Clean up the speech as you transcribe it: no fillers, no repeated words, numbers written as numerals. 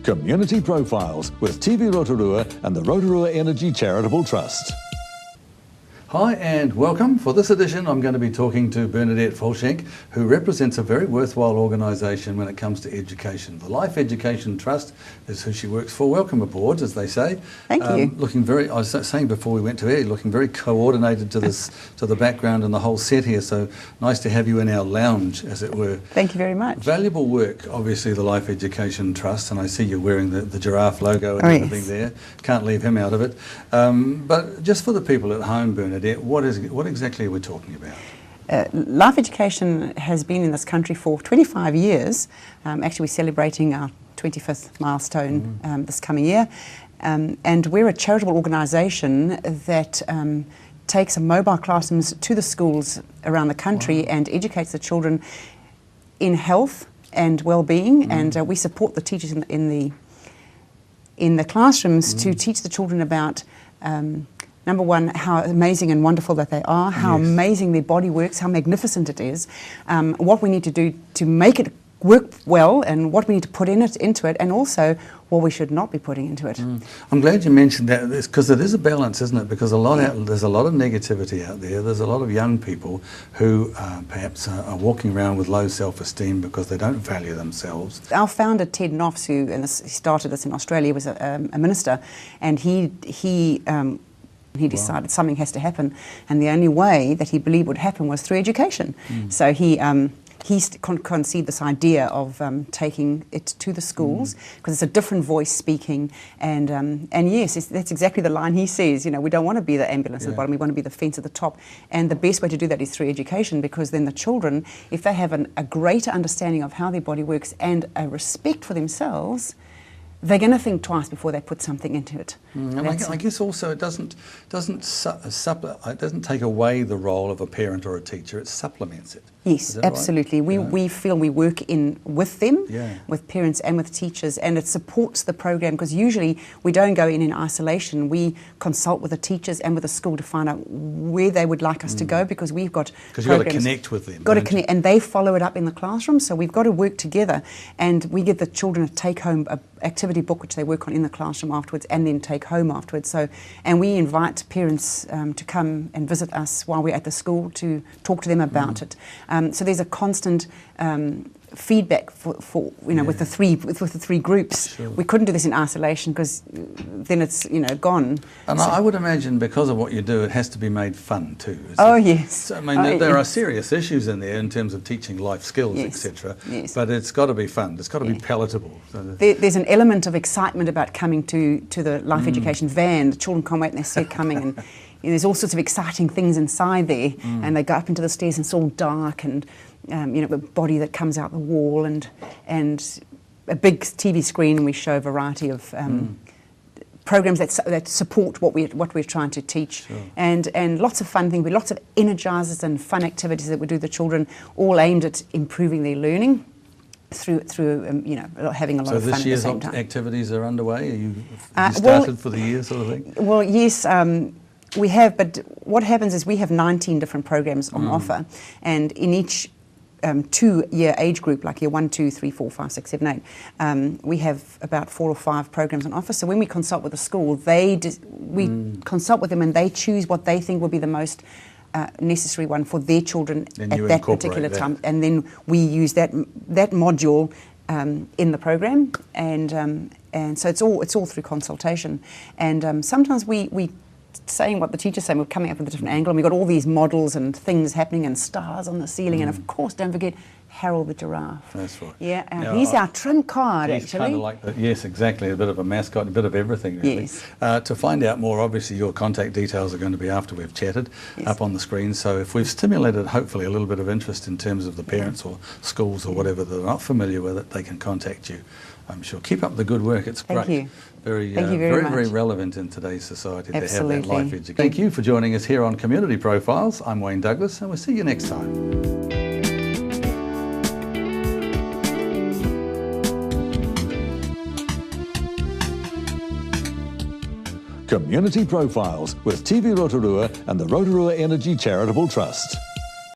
Community Profiles with TV Rotorua and the Rotorua Energy Charitable Trust. Hi and welcome. For this edition I'm going to be talking to Bernadette Folshank, who represents a very worthwhile organisation when it comes to education. The Life Education Trust is who she works for. Welcome aboard, as they say. Thank you. Looking very, I was saying before we went to air, looking very coordinated to this, to the background and the whole set here, so nice to have you in our lounge, as it were. Thank you very much. Valuable work, obviously, the Life Education Trust, and I see you're wearing the giraffe logo and everything yes. there. Can't leave him out of it. But just for the people at home, Bernadette, what exactly are we talking about? Life Education has been in this country for 25 years. Actually, we're celebrating our 25th milestone this coming year. And we're a charitable organisation that takes mobile classrooms to the schools around the country and educates the children in health and well-being. And we support the teachers in the classrooms to teach the children about number one, how amazing and wonderful that they are, how amazing their body works, how magnificent it is, what we need to do to make it work well, and what we need to put into it, and also what we should not be putting into it. I'm glad you mentioned that, because it is a balance, isn't it? Because there's a lot of negativity out there. There's a lot of young people who perhaps are walking around with low self-esteem because they don't value themselves. Our founder, Ted Knopfs, who he started this in Australia, was a minister, and he decided something has to happen, and the only way that he believed would happen was through education. So he conceived this idea of taking it to the schools, because it's a different voice speaking, and yes, that's exactly the line he says. You know, we don't want to be the ambulance at the bottom, we want to be the fence at the top, and the best way to do that is through education, because then the children, if they have a greater understanding of how their body works and a respect for themselves, they're going to think twice before they put something into it. And I guess also it doesn't take away the role of a parent or a teacher, it supplements it. Yes, absolutely. Right? We feel we work with them, with parents and with teachers, and it supports the program, because usually we don't go in isolation. We consult with the teachers and with the school to find out where they would like us to go, because we've got because you've got to connect with them. Got to connect, and they follow it up in the classroom. So we've got to work together, and we give the children a take-home activity book which they work on in the classroom afterwards, and then take home afterwards. So, and we invite parents to come and visit us while we're at the school to talk to them about it. So there's a constant feedback for with the three groups. Sure. We couldn't do this in isolation, because then it's gone. And I would imagine, because of what you do, it has to be made fun too. Yes. So, I mean, there are serious issues in there in terms of teaching life skills, etc. Yes. But it's got to be fun. It's got to be palatable. So there's an element of excitement about coming to the Life Education van. The children can't wait, and they see it coming, and there's all sorts of exciting things inside there. And they go up into the stairs, and it's all dark, and a body that comes out the wall, and a big TV screen, and we show a variety of programs that support what we're trying to teach, and lots of fun things, with lots of energizers and fun activities that we do with the children, all aimed at improving their learning through having a lot of fun at the same time. So this year's activities are underway. Are you started for the year, sort of thing? Well, yes. We have, but what happens is we have 19 different programs on offer, and in each 2-year age group, like year 1, 2, 3, 4, 5, 6, 7, 8, we have about 4 or 5 programs on offer. So when we consult with the school, we consult with them, and they choose what they think will be the most necessary one for their children at that particular time, and then we use that module in the program, and so it's all through consultation, and sometimes we saying what the teacher's saying, we're coming up with a different angle, and we've got all these models and things happening and stars on the ceiling, and of course, don't forget Harold the giraffe. That's right. Yeah, he's our trump card, he's actually. Kind of like yes, exactly, a bit of a mascot, a bit of everything, really. Yes. To find out more, obviously, your contact details are going to be after we've chatted up on the screen, so if we've stimulated, hopefully, a little bit of interest in terms of the parents or schools or whatever that are not familiar with it, they can contact you, I'm sure. Keep up the good work, it's great. Thank you. Very very relevant in today's society to have Absolutely. that life education. Thank you for joining us here on Community Profiles. I'm Wayne Douglas, and we'll see you next time. Community Profiles with TV Rotorua and the Rotorua Energy Charitable Trust.